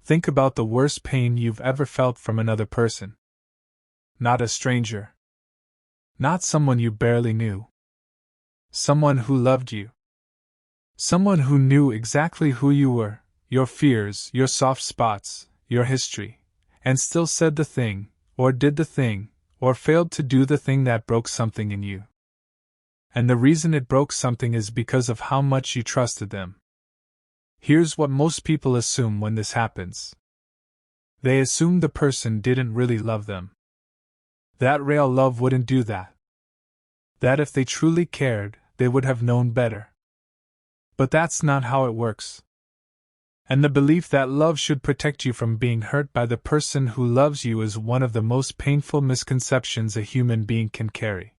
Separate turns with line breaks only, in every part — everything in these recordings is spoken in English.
Think about the worst pain you've ever felt from another person. Not a stranger. Not someone you barely knew. Someone who loved you. Someone who knew exactly who you were, your fears, your soft spots, your history, and still said the thing, or did the thing, or failed to do the thing that broke something in you. And the reason it broke something is because of how much you trusted them. Here's what most people assume when this happens. They assume the person didn't really love them. That real love wouldn't do that. That if they truly cared, they would have known better. But that's not how it works. And the belief that love should protect you from being hurt by the person who loves you is one of the most painful misconceptions a human being can carry.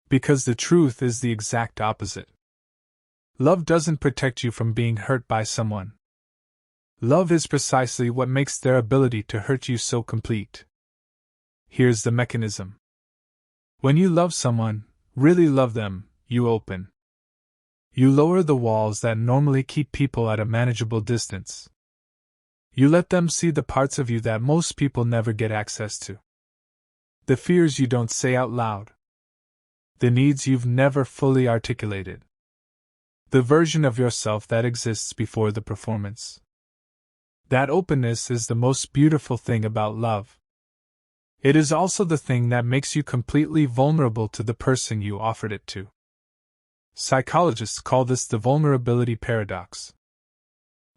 Because the truth is the exact opposite. Love doesn't protect you from being hurt by someone. Love is precisely what makes their ability to hurt you so complete. Here's the mechanism. When you love someone, really love them, you open. You lower the walls that normally keep people at a manageable distance. You let them see the parts of you that most people never get access to. The fears you don't say out loud. The needs you've never fully articulated. The version of yourself that exists before the performance. That openness is the most beautiful thing about love. It is also the thing that makes you completely vulnerable to the person you offered it to. Psychologists call this the vulnerability paradox.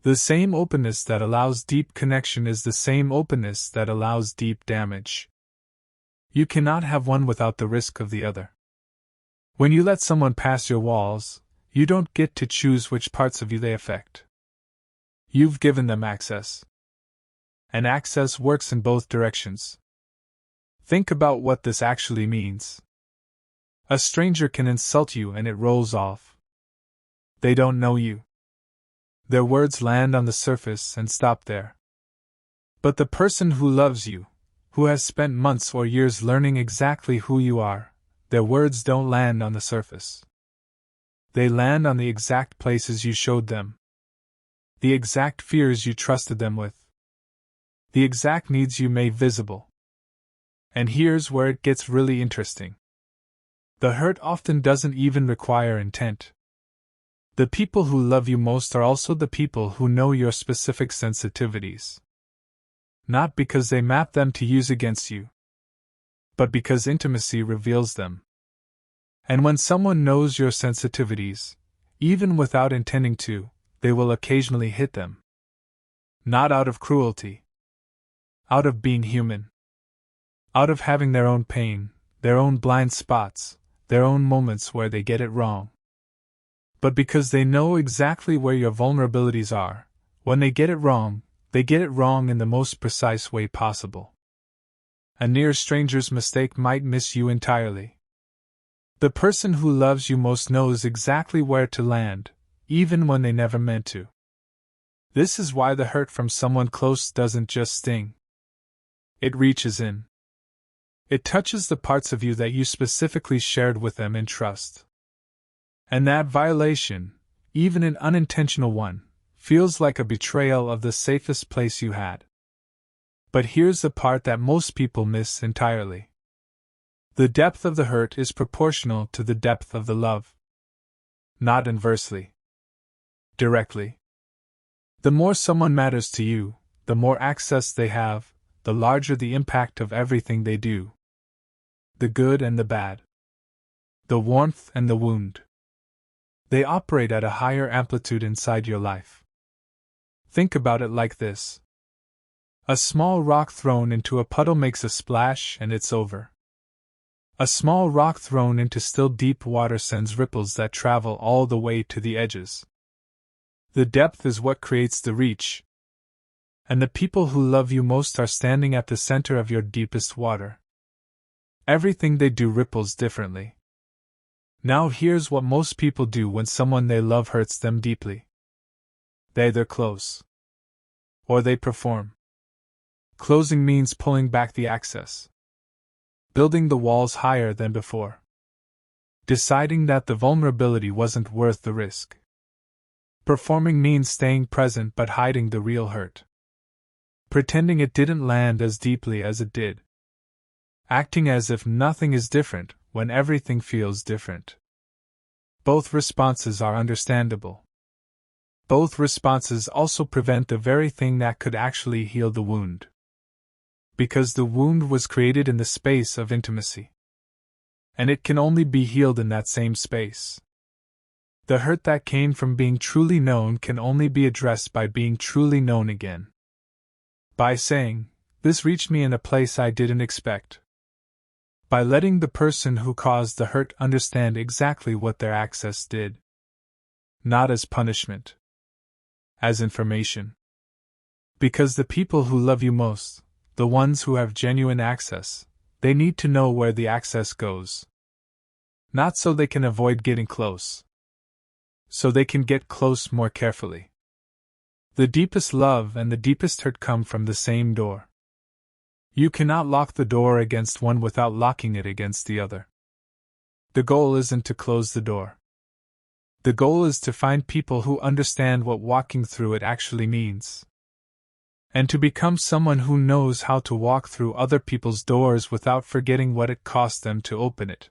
The same openness that allows deep connection is the same openness that allows deep damage. You cannot have one without the risk of the other. When you let someone pass your walls, you don't get to choose which parts of you they affect. You've given them access. And access works in both directions. Think about what this actually means. A stranger can insult you and it rolls off. They don't know you. Their words land on the surface and stop there. But the person who loves you, who has spent months or years learning exactly who you are, their words don't land on the surface. They land on the exact places you showed them. The exact fears you trusted them with. The exact needs you made visible. And here's where it gets really interesting. The hurt often doesn't even require intent. The people who love you most are also the people who know your specific sensitivities. Not because they map them to use against you, but because intimacy reveals them. And when someone knows your sensitivities, even without intending to, they will occasionally hit them. Not out of cruelty. Out of being human. Out of having their own pain, their own blind spots, their own moments where they get it wrong. But because they know exactly where your vulnerabilities are, when they get it wrong in the most precise way possible. A near stranger's mistake might miss you entirely. The person who loves you most knows exactly where to land, even when they never meant to. This is why the hurt from someone close doesn't just sting. It reaches in. It touches the parts of you that you specifically shared with them in trust. And that violation, even an unintentional one, feels like a betrayal of the safest place you had. But here's the part that most people miss entirely. The depth of the hurt is proportional to the depth of the love. Not inversely. Directly. The more someone matters to you, the more access they have, the larger the impact of everything they do. The good and the bad. The warmth and the wound. They operate at a higher amplitude inside your life. Think about it like this. A small rock thrown into a puddle makes a splash and it's over. A small rock thrown into still deep water sends ripples that travel all the way to the edges. The depth is what creates the reach. And the people who love you most are standing at the center of your deepest water. Everything they do ripples differently. Now here's what most people do when someone they love hurts them deeply. They either close. Or they perform. Closing means pulling back the access. Building the walls higher than before. Deciding that the vulnerability wasn't worth the risk. Performing means staying present but hiding the real hurt. pretending it didn't land as deeply as it did, acting as if nothing is different when everything feels different. Both responses are understandable. Both responses also prevent the very thing that could actually heal the wound. Because the wound was created in the space of intimacy. And it can only be healed in that same space. The hurt that came from being truly known can only be addressed by being truly known again. By saying, "This reached me in a place I didn't expect." By letting the person who caused the hurt understand exactly what their access did. Not as punishment. As information. Because the people who love you most, the ones who have genuine access, they need to know where the access goes. Not so they can avoid getting close. So they can get close more carefully. The deepest love and the deepest hurt come from the same door. You cannot lock the door against one without locking it against the other. The goal isn't to close the door. The goal is to find people who understand what walking through it actually means. And to become someone who knows how to walk through other people's doors without forgetting what it cost them to open it.